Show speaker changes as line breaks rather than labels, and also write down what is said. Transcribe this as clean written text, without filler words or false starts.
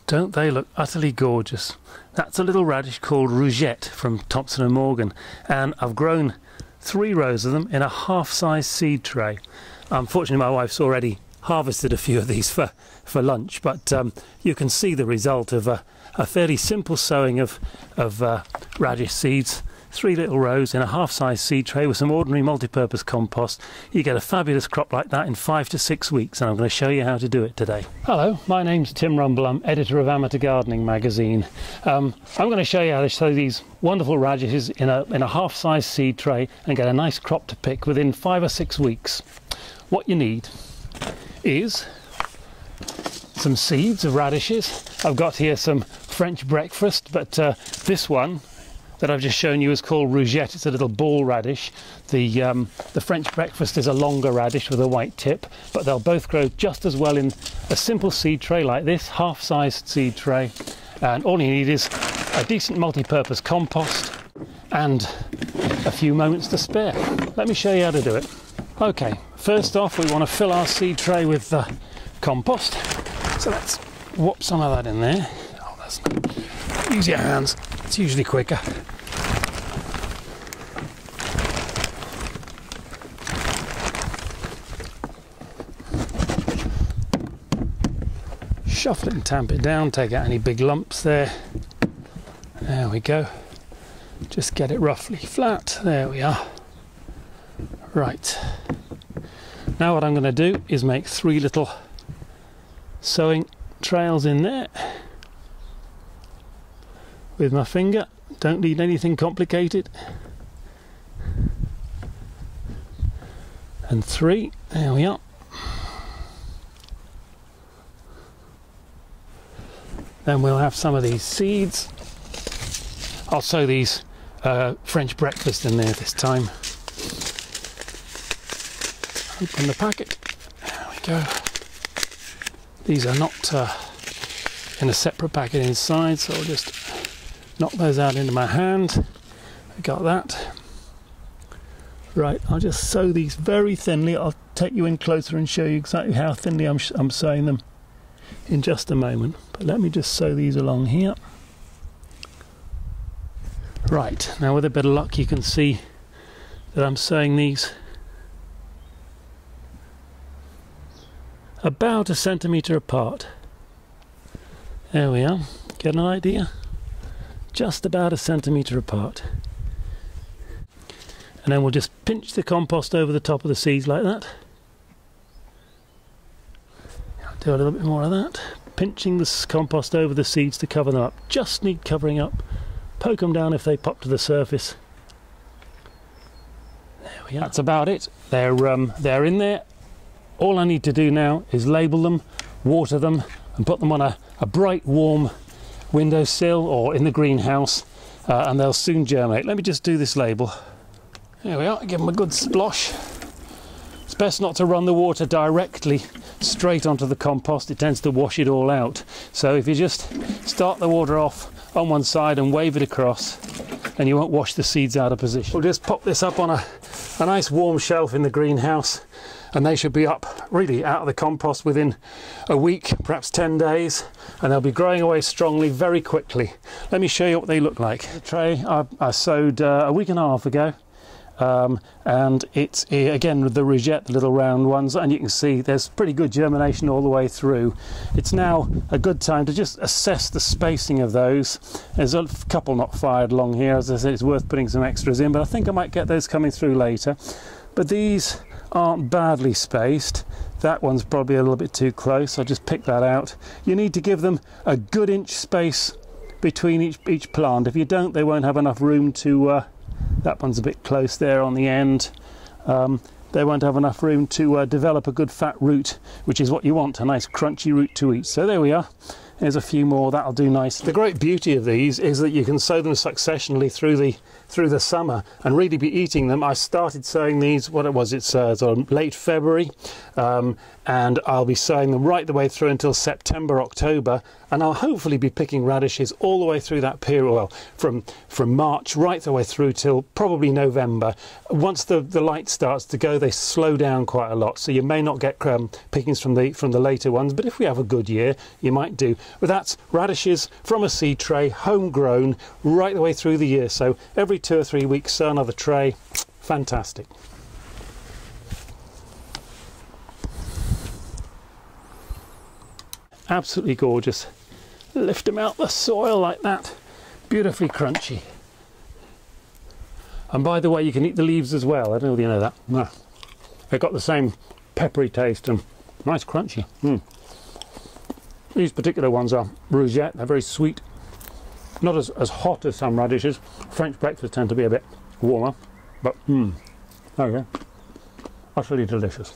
Don't they look utterly gorgeous? That's a little radish called Rougette from Thompson & Morgan, and I've grown 3 rows of them in a half-size seed tray. Unfortunately, my wife's already harvested a few of these for lunch, but you can see the result of a fairly simple sowing of radish seeds. 3 little rows in a half-size seed tray with some ordinary multi-purpose compost. You get a fabulous crop like that in 5 to 6 weeks, and I'm going to show you how to do it today. Hello, my name's Tim Rumball. I'm editor of Amateur Gardening magazine. I'm going to show you how to sow these wonderful radishes in a half-size seed tray and get a nice crop to pick within 5 or 6 weeks. What you need is some seeds of radishes. I've got here some French breakfast, but this one that I've just shown you is called Rougette. It's a little ball radish. The French breakfast is a longer radish with a white tip, but they'll both grow just as well in a simple seed tray like this, half-sized seed tray. And all you need is a decent multi-purpose compost and a few moments to spare. Let me show you how to do it. Okay, first off we want to fill our seed tray with compost. So let's whop some of that in there. Oh, that's not... Use your hands, it's usually quicker. Shuffle it and tamp it down, take out any big lumps there. There we go. Just get it roughly flat. There we are. Right. Now what I'm going to do is make 3 little sowing trails in there with my finger. Don't need anything complicated. And 3. There we are. Then we'll have some of these seeds. I'll sow these French breakfast in there this time. Open the packet. There we go. These are not in a separate packet inside, so I'll just knock those out into my hand. I got that. Right, I'll just sow these very thinly. I'll take you in closer and show you exactly how thinly I'm sowing them in just a moment. But let me just sow these along here. Right, now with a bit of luck you can see that I'm sowing these about 1 centimetre apart. There we are. Get an idea? Just about 1 centimetre apart. And then we'll just pinch the compost over the top of the seeds like that. I'll do a little bit more of that. Pinching this compost over the seeds to cover them up. Just need covering up. Poke them down if they pop to the surface. There we are. That's about it. They're in there. All I need to do now is label them, water them, and put them on a bright, warm windowsill or in the greenhouse, and they'll soon germinate. Let me just do this label. There we are. Give them a good splosh. It's best not to run the water directly straight onto the compost. It tends to wash it all out. So if you just start the water off on one side and wave it across, and you won't wash the seeds out of position. We'll just pop this up on a nice warm shelf in the greenhouse, and they should be up really out of the compost within a week, perhaps 10 days, and they'll be growing away strongly very quickly. Let me show you what they look like. The tray I sowed a week and a half ago, and it's again with the Rougette, the little round ones, and you can see there's pretty good germination all the way through. It's now a good time to just assess the spacing of those. There's a couple not fired along here. As I said, it's worth putting some extras in, but I think I might get those coming through later. But these aren't badly spaced. That one's probably a little bit too close. I'll just pick that out. You need to give them a good inch space between each plant. If you don't, they won't have enough room to that one's a bit close there on the end. They won't have enough room to develop a good fat root, which is what you want, a nice crunchy root to eat. So there we are. There's a few more. That'll do nice. The great beauty of these is that you can sow them successionally through the through the summer and really be eating them. I started sowing these, what it was, it's sort of late February, and I'll be sowing them right the way through until September, October, and I'll hopefully be picking radishes all the way through that period, well, from March right the way through till probably November. Once the light starts to go, they slow down quite a lot, so you may not get pickings from the later ones, but if we have a good year, you might do. But that's radishes from a seed tray, homegrown, right the way through the year. So every 2 or 3 weeks, sow another tray. Fantastic. Absolutely gorgeous. Lift them out the soil like that. Beautifully crunchy. And by the way, you can eat the leaves as well. I don't know if you know that. No. They've got the same peppery taste and nice crunchy. These particular ones are rosette. They're very sweet. Not as hot as some radishes. French breakfasts tend to be a bit warmer. But, there we go. Utterly delicious.